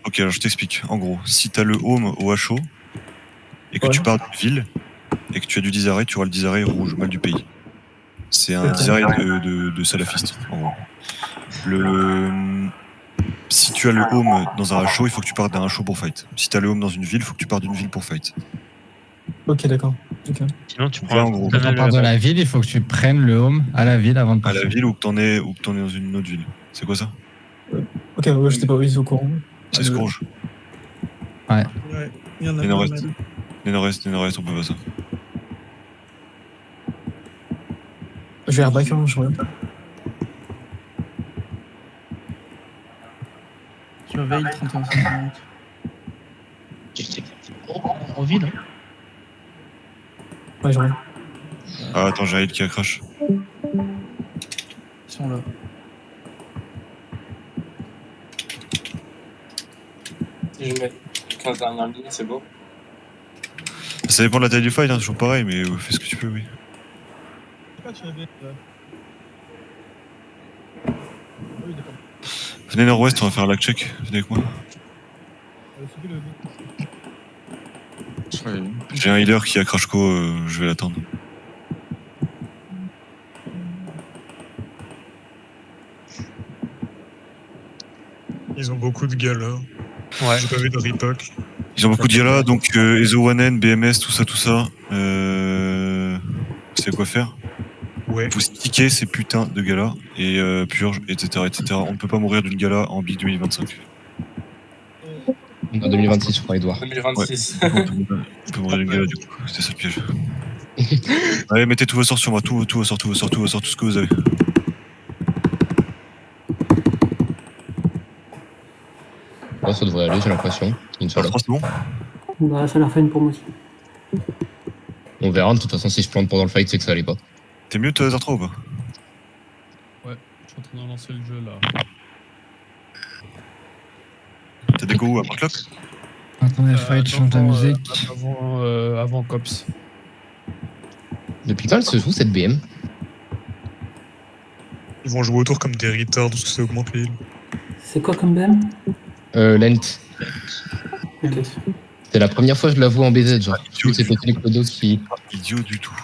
Ok, alors je t'explique. En gros, si t'as le home au HO et que tu pars d'une ville et que tu as du disarrêt, tu auras le disarrêt rouge, mal du pays. C'est un disarrêt de salafiste, en gros. Si tu as le home dans un HO, il faut que tu partes d'un HO pour fight. Si tu as le home dans une ville, il faut que tu partes d'une ville pour fight. Ok, d'accord. Okay. Sinon, tu Donc prends là, en gros, Quand on part de la ville, il faut que tu prennes le home à la ville avant de à partir. la ville ou que t'en es dans une autre ville. C'est quoi ça? Ok, ouais, j'étais pas au courant. C'est Scourge. Ouais. Il y en a Les pas nord-est. mal. Les nord-est, on peut pas ça. Je vais airback, hein, je reviens. Surveille 31 50. en ville. Hein. Ouais, je reviens. Ah, attends, j'ai Aïd qui a crash. Ils sont là. Si je mets 15 dernières lignes, c'est beau. Ça dépend de la taille du fight, hein, toujours pareil, mais fais ce que tu peux, oui. Venez nord-ouest, on va faire un lag check. Venez avec moi. J'ai un healer qui a crash co, je vais l'attendre. Ils ont beaucoup de galas. Ouais. J'ai pas vu de Ripoc. Ils ont beaucoup de galas, donc EZO 1N, BMS, tout ça. C'est quoi faire? Ouais. Vous sticker ces putains de galas et purge, etc. On ne peut pas mourir d'une gala en Big 2025. En 2026, je crois, Edouard. 2026. Ouais. On peut mourir d'une gala, du coup. C'était ça le piège. Allez, mettez tous vos sorts sur moi. Tous vos sorts, tout ce que vous avez. Ouais, ça devrait aller, j'ai l'impression. Inch'Allah. C'est bon? Bah, ça a l'air fun pour moi aussi. On verra, de toute façon, si je plante pendant le fight, c'est que ça allait pas. T'es mieux, toi, Zar3 ou pas? Ouais, je suis en train de relancer le jeu là. T'as des go où à Marklock? Attendez, fight, change de musique. Avant Cops. Depuis quand elle se joue cette BM? Ils vont jouer autour comme des retards parce que ça augmente les heals. C'est quoi comme BM? Lent. Ok. C'est la première fois que je la vois en BZ, genre. C'est peut-être Clodo qui. Idiot du tout.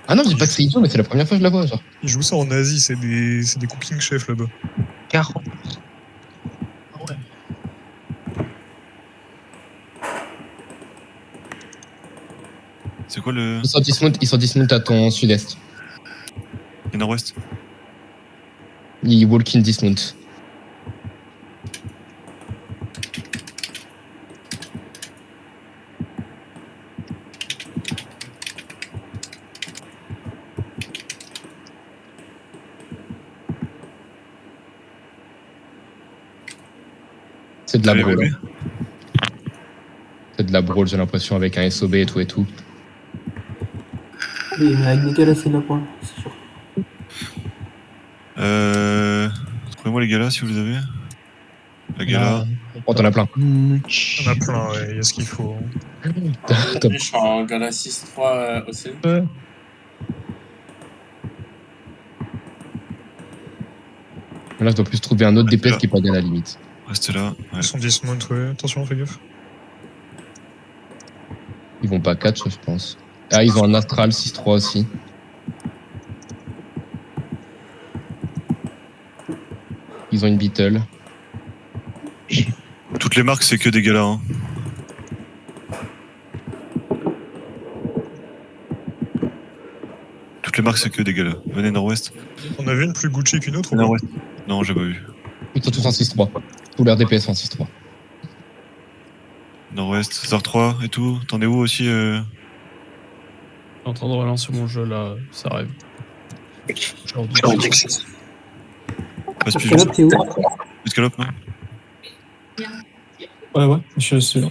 Ah non, je dis pas que c'est idiot, mais c'est la première fois que je la vois, genre. Ils jouent ça en Asie, c'est des cooking chefs là-bas. 40. C'est quoi le. Ils sont dismount à ton sud-est. Et nord-ouest? Ils walk in dismount. C'est de la brawl. C'est de la brawl, j'ai l'impression, avec un SOB et tout. Oui, mais avec des galas, c'est de la brawl, c'est sûr. Trouvez-moi les galas si vous les avez. La gala. Oh, t'en as plein. T'en as plein, ouais, il y a ce qu'il faut. Je suis en gala 6-3 OC. Là, je dois plus trouver un autre DPS qui est pas bien à la limite. Restez là. Ouais. Ils sont dismount, ouais. Attention, fais gaffe. Ils vont pas catch, je pense. Ah, ils ont un Astral 6-3 aussi. Ils ont une Beetle. Toutes les marques, c'est que des galas. Hein. Toutes les marques, c'est que des galas. Venez nord-ouest. On a vu une plus Gucci qu'une autre ou nord-ouest? Non, j'ai pas vu. Ils sont tous en 6-3. Tous leurs DPS en 6-3. Nord-ouest, Zar 3 et tout. T'en es où aussi Je suis en train de relancer mon jeu là, ça arrive. Passe plus. Escalope, t'es où? Escalope, non? Ouais, je suis là.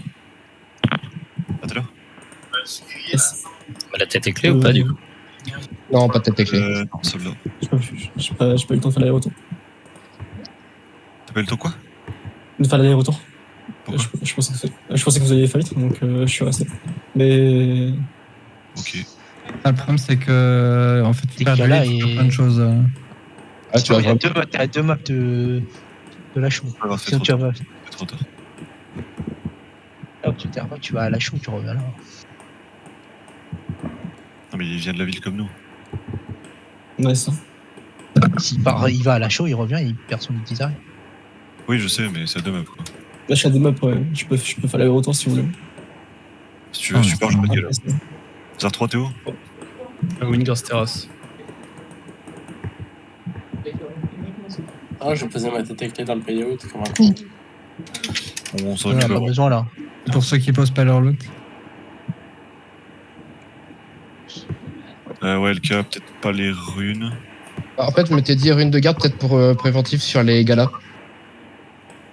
Ah, t'es là? Yes. La tête est clé ou pas du coup? Non, pas de tête clé. Non, soldat. J'ai pas eu le temps de faire l'aller-retour. T'as pas eu le temps quoi? De faire l'aller-retour. Pourquoi? Je pensais que vous alliez fight, donc je suis resté. Mais. Ok. Ah, le problème, c'est que. En fait, tu perds du là, lead sur plein de choses. Ah, tu vas T'as deux maps de la chou. Alors, Sinon, tu vas. c'est trop tard. Hop, tu vas à la chou, tu reviens là. Non, mais il vient de la ville comme nous. Ouais, ça. Il va à la chaux, il revient, il perd son petit arrêt. Oui, je sais, mais ça deux maps, quoi. Là, je suis à des maps, ouais. Je peux faire l'aller-retour si vous voulez. Si tu veux, super, je me dis là. Ouais, Zar 3, Théo? Wingers Terrace. Ah, je posais ma tête avec les dans le payout comme un con. On s'en On n'a occupe pas avant. besoin là. Pour ceux qui posent pas leur loot. Ouais, LK, peut-être pas les runes. En fait, je m'étais dit rune de garde peut-être pour préventif sur les galas.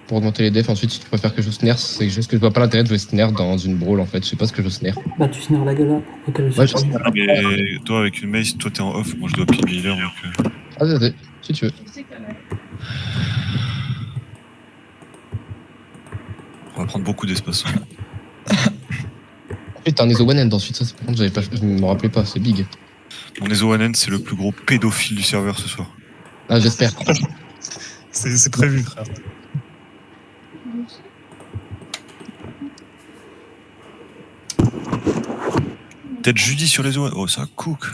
Pour augmenter les defs. Ensuite, si tu préfères que je snare, c'est juste que je vois pas l'intérêt de jouer snare dans une brawl en fait. Je sais pas ce que je snare. Bah, tu snares la gala pour qu'elle Ouais, soit. je Ah, mais toi, avec une mace, toi t'es en off, moi je dois ping healer, donc. Ah, vas-y, si tu veux. On va prendre beaucoup d'espace. Ensuite, t'as un ESO one end ensuite. Ça, par contre, je me rappelais pas. C'est big. Mon Ezo One c'est le plus gros pédophile du serveur ce soir. Ah, j'espère. C'est prévu, frère. Peut-être Judy sur les One. Oh, ça cook.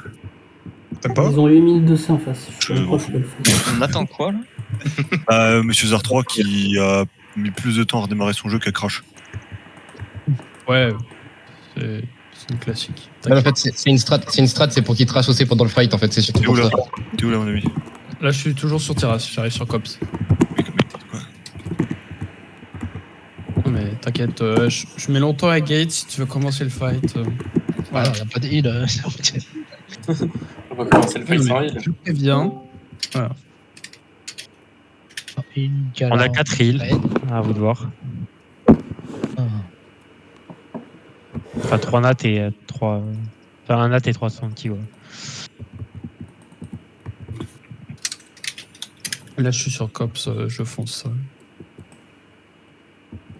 T'aimes pas? Ils ont 8200 en face. Je Je sais m'en pas fous. si je peux le faire. On attend quoi là Monsieur Zar 3 qui a mis plus de temps à redémarrer son jeu qu'à crash. Ouais, c'est une classique. Ouais, en fait, c'est une strat, c'est pour qu'il trash aussi pendant le fight, en fait, c'est surtout T'es où pour là? ça. T'es où là, mon ami? Là, je suis toujours sur terrasse, j'arrive sur Cops. Mais quoi? Non, mais t'inquiète, je mets longtemps à gate si tu veux commencer le fight. Voilà, il n'y a pas de heal. On va commencer le fight sans heal. Je préviens. Voilà. On a 4 heals. À vous de voir. Enfin, 3 nats et 3. Enfin, 1 nat et 300 kills. Ouais. Là, je suis sur Cops, je fonce.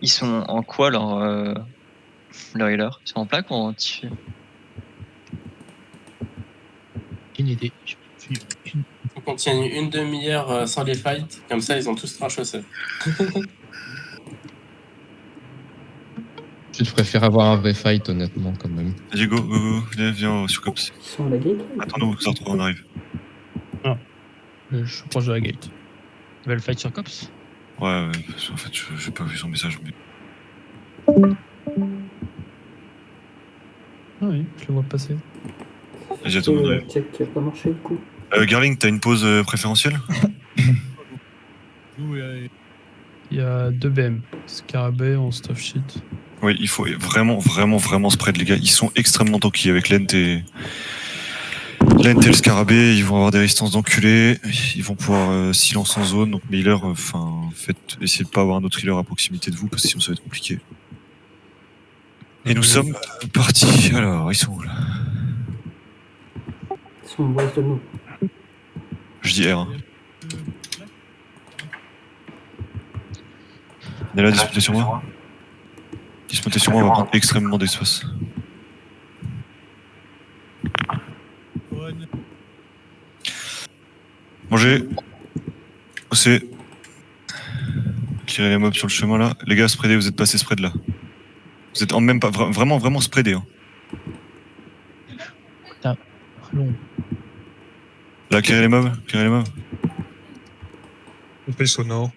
Ils sont en quoi leur healer? Ils sont en plaque ou en tissu? Une idée. On continue une demi-heure sans les fights, comme ça ils ont tous trash aussi. Je préfère avoir un vrai fight, honnêtement, quand même. Vas-y, go, viens sur Cops. Ils sont à la gate. Attends-nous, Zar 3, on arrive. Je suis proche de la gate. Tu veux le fight sur Cops? Ouais, parce qu'en fait, j'ai pas vu son message. Mais... Ah oui, je le vois passer. Vas-y, attends, on arrive. Check qui a pas marché du coup. Garling, t'as une pause préférentielle? Il y a 2 BM. Scarabée en stuff shit. Oui, il faut vraiment spread, les gars. Ils sont extrêmement tanky avec Lent et le Scarabée. Ils vont avoir des résistances d'enculés. Ils vont pouvoir silence en zone. Donc, mes healers, essayez de pas avoir un autre healer à proximité de vous parce que sinon ça va être compliqué. Et nous sommes partis. Alors, ils sont où là? Ils sont en voice de nous. Je dis R. Hein. On est là, disputé sur moi. Disputé sur moi, on va prendre extrêmement d'espace. Manger. C'est. Clearer les mobs sur le chemin là. Les gars, spreadez, vous êtes passé spread là. Vous êtes en même pas. Vraiment spreadés. Hein. Long. Là, clearer les mobs. On face au nord.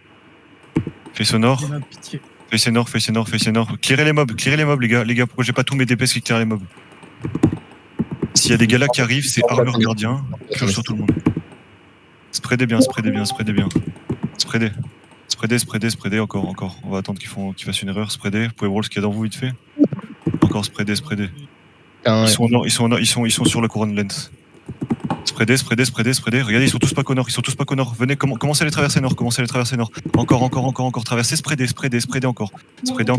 Face au nord. Face et nord. Clearez les mobs, les gars. Les gars, pourquoi j'ai pas tous mes DPS qui clearent les mobs? S'il y a des galas qui arrivent, c'est Armor Gardien. Crush sur tout le monde. Spreadez bien. Spreadez. Encore. On va attendre qu'ils fassent une erreur. Spreadez. Vous pouvez brawl ce qu'il y a dans vous vite fait. Encore spreadez. Ils sont au nord, ils sont sur la couronne lens. Spreadez. Regardez, ils sont tous pas Connor. Venez, commencez à les traverser nord. Encore. Traversez, spreadez encore. Spreadez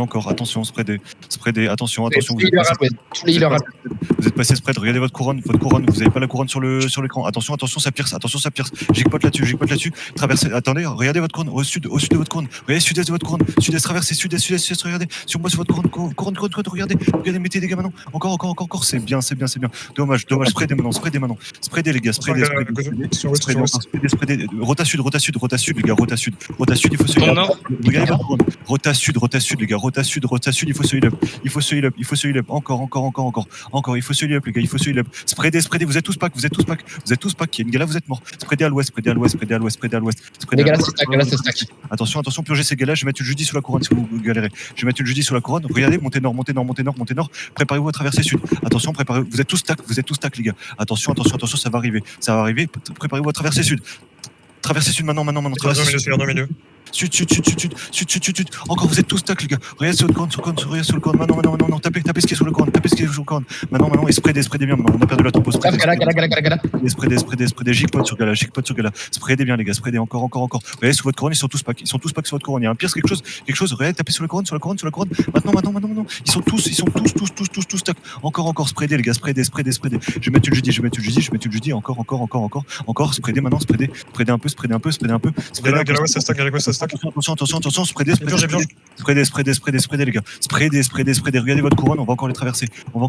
encore. Attention, spreadez. Attention. Tous les healers. Vous êtes passé spread. Regardez votre couronne. Vous avez pas la couronne sur l'écran. Attention, ça pierce. J'écoute là-dessus. Traversez. Attendez, regardez votre couronne. Au sud de votre couronne. Regardez sud-est de votre couronne. Sud-est, traversez. Sud-est, regardez. Sur moi, sur votre couronne. Regardez, mettez des dégâts maintenant. Encore. C'est bien. Dommage. Spreadez maintenant. Spreadez les gars, spreadez, Sur West, sur West. spreadez. Rota sud, les gars, rota sud, il faut se heal up. Regardez votre couronne. Rota sud, les gars, rota sud, il faut se heal up. Il faut se heal up. Encore. Il faut se heal up, les gars, il faut se heal up. Spreadez, vous êtes tous pack. Il y a une gala, vous êtes morts. Spreadez à l'ouest. Les gars, c'est stack. Attention, purgez ces gars-là, je vais mettre une jeudi sur la couronne si vous galérez. Je vais mettre une jeudi sur la couronne. Regardez, montez nord. Préparez-vous à traverser sud. Attention, vous êtes tous stack, les gars. Attention, ça va arriver. Préparez-vous à traverser sud. Traversez sud maintenant. Traversez sud. Sud. Encore, vous êtes tous stack, les gars. Regardez sur le corne. Maintenant. Tapez ce qui est sur le corne. Maintenant. Et spreadez bien. Maintenant, on a perdu la tempo. Gala. Spreadez. Jigpot sur gala. Spreadez bien, les gars. Spreadez encore. Regardez sur votre couronne, ils sont tous pack sur votre couronne. Il y a un pire, quelque chose. Regardez, tapez sur la couronne. Maintenant. Ils sont tous stack. Encore. Spreadez, les gars. Spreadez. Je vais mettre une jeudi. Encore. Spreadez maintenant. Spreadez un peu. Gala West, stack. Attention, spreadez, les gars. Spreadez. Regardez votre couronne, on va encore les traverser. Non,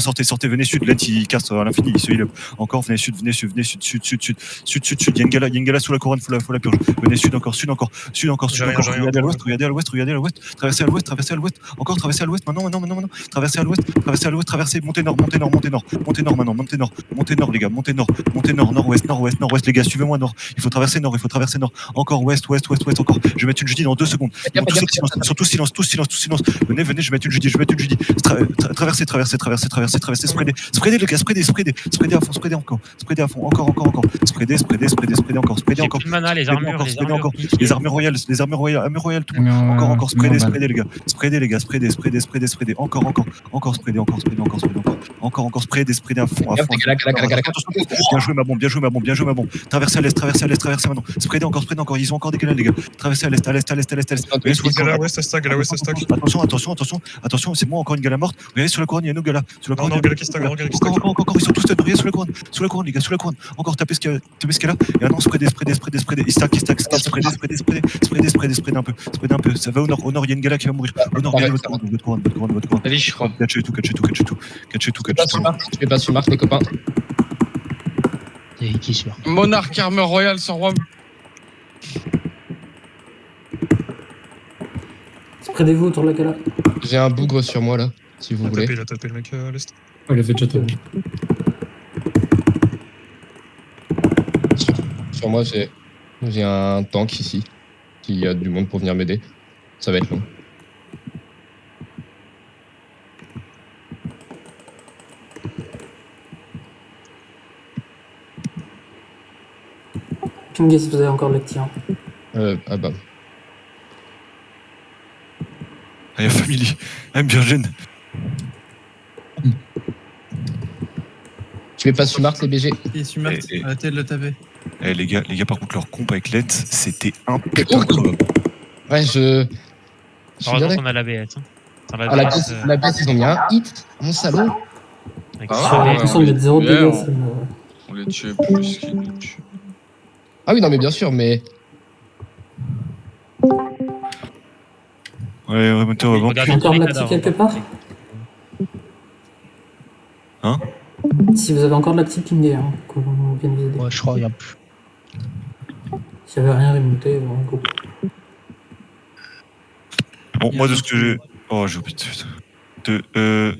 sortez, venez sud. Lent, il casse à l'infini, il se heal up. Encore, venez sud. Il y a une gala sous la couronne, faut la purge. Venez sud encore. Regardez à l'ouest. Traversez à l'ouest. Encore, traversez à l'ouest. Maintenant. Traversez à l'ouest. Traversez. Montez nord maintenant. Montez nord, les gars. Montez nord. Nord-ouest, les gars. Suivez-moi nord. Il faut traverser nord. Encore ouest. Encore. Je vais mettre une jeudi dans 2 secondes. Surtout silence. Venez, je vais mettre une jeudi. Traversez. Spreadez, les gars. Spreadez à fond. Encore. Spreadez encore. J'ai plus de mana, les armures. Les armures royales, tout le monde. Encore. Spreadez, les gars. Spreadez. Encore. Spreadez à fond. Bien joué, ma bombe. Traversez à l'est maintenant. Spreadez encore. Ils ont encore des gars, les gars. Traversez à l'est. Gala West, stack. Attention, c'est moi, encore une gala morte. Regardez sur la couronne, il y a nos galas. Non, Gala qui stack. Encore, ils sont tous stun. Regardez sur la couronne, les gars, Encore, tapez ce qu'il y a là. Et maintenant, spreadez. Il stack. Spreadez un peu. Ça va au nord, il y a une gala qui va mourir. Au nord, regardez votre couronne. Allez, je crois. Catchez tout. Je vais pas sur Mars, les copains. Et qui sûr. Monarque Armor Royal sur Rome. Spreadez-vous autour de la gala. J'ai un bougre sur moi là, si vous voulez. Il a tapé le mec à l'est. Il a fait déjà tapé. Sur moi, j'ai un tank ici. S'il y a du monde pour venir m'aider, ça va être long. Pingez si vous avez encore le tir. Ah bah. Il y a Family. Bien jeune. Tu mets pas sur Mars, les BG. Et Sumart, arrêtez de le taper. Les gars, par contre, leur comp avec Lent, c'était un putain de combat. Ouais, je suis Heureusement bien qu'on a la BS. Ah, la baisse, ils ont mis un hit, mon salaud. Avec De toute façon, ils mettent 0 de dégâts. ça me- On les tue plus qu'ils nous tuent. Ah oui, non, mais bien sûr, mais. Ouais, remontez au banc. Il y a encore de la petite quelque part Hein? Si vous avez encore de la petite, pingez, hein, qu'on vienne vous aider. Ouais, je crois, il y a plus. S'il n'y avait rien, remontez, on go. Bon, moi, de ce que j'ai. Oh, j'ai oublié de.